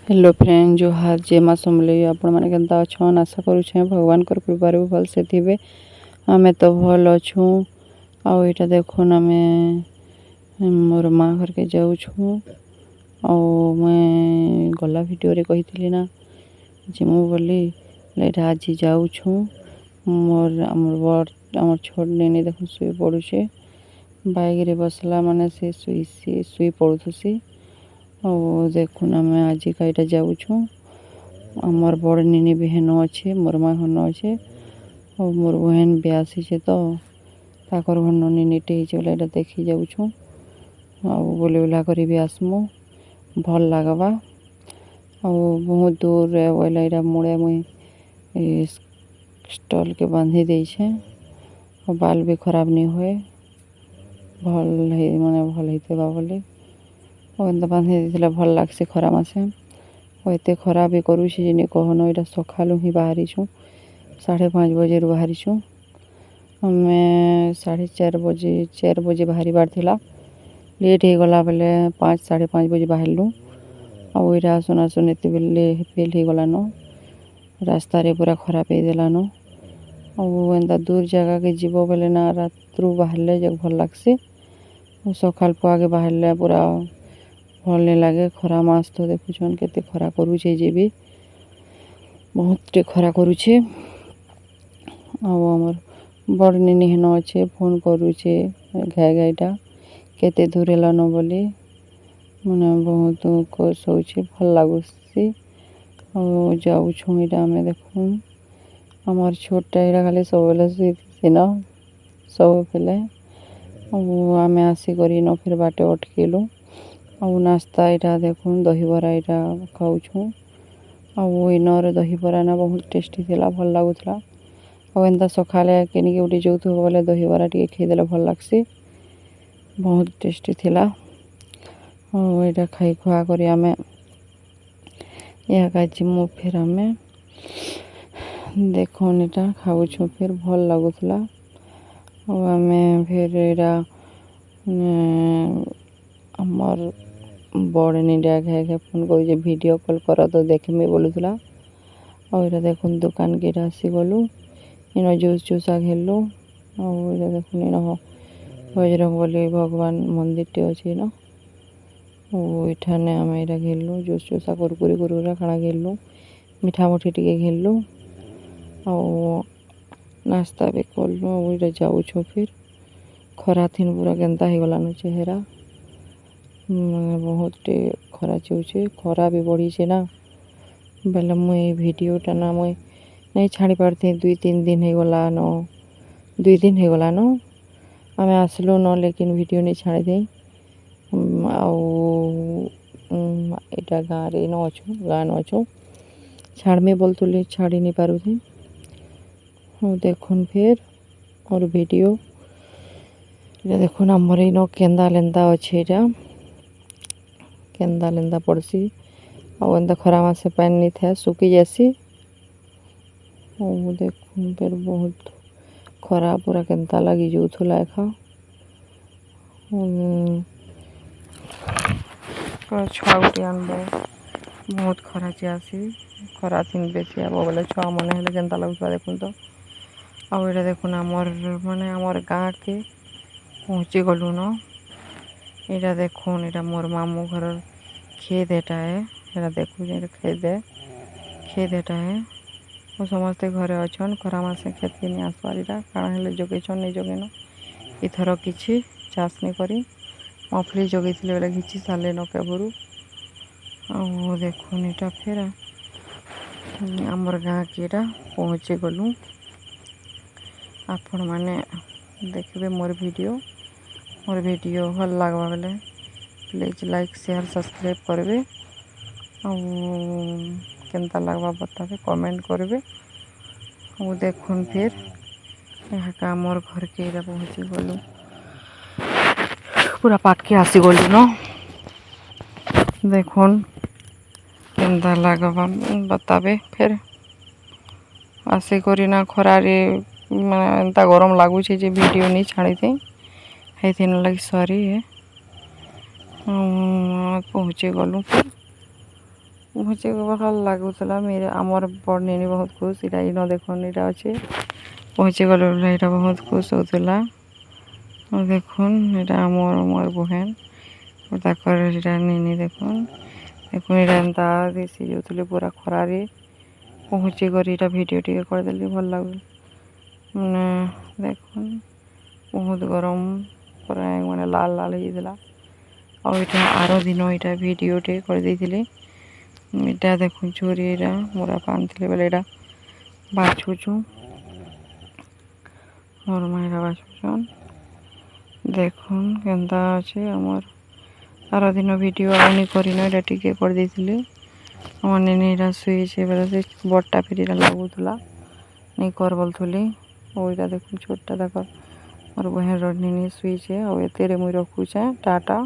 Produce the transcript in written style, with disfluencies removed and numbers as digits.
Hello friend जोहार जे माँ समले आपण मैंने केन्ता अच्छन आशा करुचे भगवान कृपार भी भलसे थे। आमे तो भल अच्छू। आउ यहाँ देखुन आम मोर माँ घर के जाऊँ। मैं गला भिडियो कही ना जिमु बोली आज जाऊँ। मोर आम छोट नेनी देख शुई पड़ुचे बाइक रे बसला माने से शुई पड़ुसी। और देखुन आम आज कईटा जाऊँ। आमर बड़ निनी बहन अच्छे मोर माँ घन अच्छे और मोर बहन भी आसीचे तो ताकर घन निनीटे बोले यहाँ देखी जाऊँ। बुले बुला कर भी आसमु भल लगवा। बहुत दूर बोले यहाँ मुड़े मुई स्टल के बांधी देछे और बाल भी खराब नहीं हुए भल माने भल होते बोली एंता बांधी देथिले भल लागसे खरा मासे। और एत खरा भी करुछि जे कहन यहाँ सकालू ही बाहरी छूँ 5:30 बजे बाहरी छूँ। आम 4:30 बजे बाहर बार थिला लेट हो गला बेले 5-5:30 बजे बाहरलु। आउ यहाँ आसुन आसुन एत बेले फेल हो गलान रास्तार पूरा खराब हो देलान। एंता दूर जगह के जीव बेले ना रात्रु बाहरले जब भल लगसी सकाल पुआगे बाहरले पूरा भल नहीं लगे। खरा मास तो देखुन केते खरा करुचे जे भी बहुत खरा करुचे। आमर बड़ निनी हेन अच्छे फोन करुचे घाई घाईटा केते दूर हेलान बोली मैंने बहुत खुश होचे भल लगुसी। जाऊँ यहाँ आम देखुन आमर छोटा यहाँ खाली सब शुईन सब पेले आम आसिक न फिर बाटे अटकेलु। नास्ता यहाँ देखुन दहीबरा यहाँ खाऊँ। इनर दहीबरा ना बहुत टेस्टी थिला भल लगुला। एंता सकाले केनिके गोटे जो बोले दहीबरा टे खाईदे भल लगसी बहुत टेस्टी थिला। यहाँ खाई खुआ कर आम यहाँ जिमु फिर आम देखुन यहाँ खाऊँ फिर भल लगुला। आम फिर यहाँ आमर बड़ निडिया घाई फोन कर वीडियो कॉल कर तो देखमी बोलूला। और यहाँ देखुन दुकान के आसी गलु इन जूस चूसा घेलु। और देखुन इन बजरंग बली भगवान मंदिर टे अच्छे न आम यहाँ घेलु जूस चूसा कुरकुरी खाना घेलु मिठा मुठी टे घेलु और नास्ता भी कलु। यहाँ जाऊँ फिर खरा थीन पूरा केन्ता हो गलान चेहरा बहुत खरा चौचे खरा भी बढ़ी ना बेले मुई भिडियोटा ना मुई नहीं छाड़ी पारती 2-3 दिन हो गलान 2 दिन हो गलान आम आसलु न लेकिन वीडियो नहीं छाड़ी दे। यहाँ गाँव रे न अच्छु गाँ न अच्छु छाड़मी बोलतुली छाड़ी नहीं पारू थी। देखुन फिर और वीडियो ये देखुन आमर इन केंदा लेंदा अच्छे यहाँ केंदा लेंदा पड़सी और एंता खरा मासे पानी नहीं था सुखी जासी। देखुन फिर बहुत खरा पूरा केंता लगी जाऊला एखा छुआ गुटी आनबे बहुत खरा आसी खरा थीन बेसी आब बोले छुआ मन हेले केंता लगुला देखुन तो। और यहाँ देखुन आमर माने आमर गाँ के पहुँची गलु न यहाँ देखुन यहाँ मोर मामू घर खेत एटा है यहाँ देखु खेत एटा है और समस्ते घरे अच्छन खरा मासे खेत के नहीं आसबार यहाँ काଣା हेले जगेछन नहीं जगेन इथर किसी चाष नहीं करी मफली जगै बेले घिची सारे न केबरू। देखुन यहाँ फिर आमर गाँ के यहाँ पहुँची गलु आपण मैंने देखिए मोर वीडियो भल लगवा बेले प्लीज लाइक शेयर सब्सक्राइब करेंगे और केंता लगवा बतावे कमेंट करेंगे। और देखुन फिर यहाँ का मोर घर के यहाँ पहुँची गलु पूरा पाट के आसी गलु न देखुन केंता लगवा बतावे फिर आसी करी ना खरारे एंता गरम लगुचे जे वीडियो नहीं छाड़ी थी है लगी सॉरी है। पहुँचे गलु फिर मुझे भल लगुला मेरे आमर बड़ नेनी बहुत खुश इटा इन देखुन इटा अच्छे पहुँची गल यहाँ बहुत खुश होता देखुन यहाँ आमर मोर बहन ताकर नेनी देखुन देखुन यहाँ एंता दिशी जाऊे पूरा खरारे पहुँची कर इटा वीडियो टे करदेली भल लगे मैंने देखुन बहुत गरम पूरा मैंने लाल लाल होता आईटा आर दिन यहाँ वीडियो टे कर देती इटा देखुन चोरी यहाँ मोरा बांधे बेले यहाँ बाछुचु मोर मायरा बाछुचन देखुन केन्ता अच्छे आमर आर दिन वीडियो आनी करना यहाँ टिके कर देती आम नेनी यहाँ शुचे बेले से बड़टा फिर लगुला नहीं कर बोलुली और यहाँ देखुन छोटा देख मोर बहन नेनी शुचे और एते मुई रखुचे टाटा।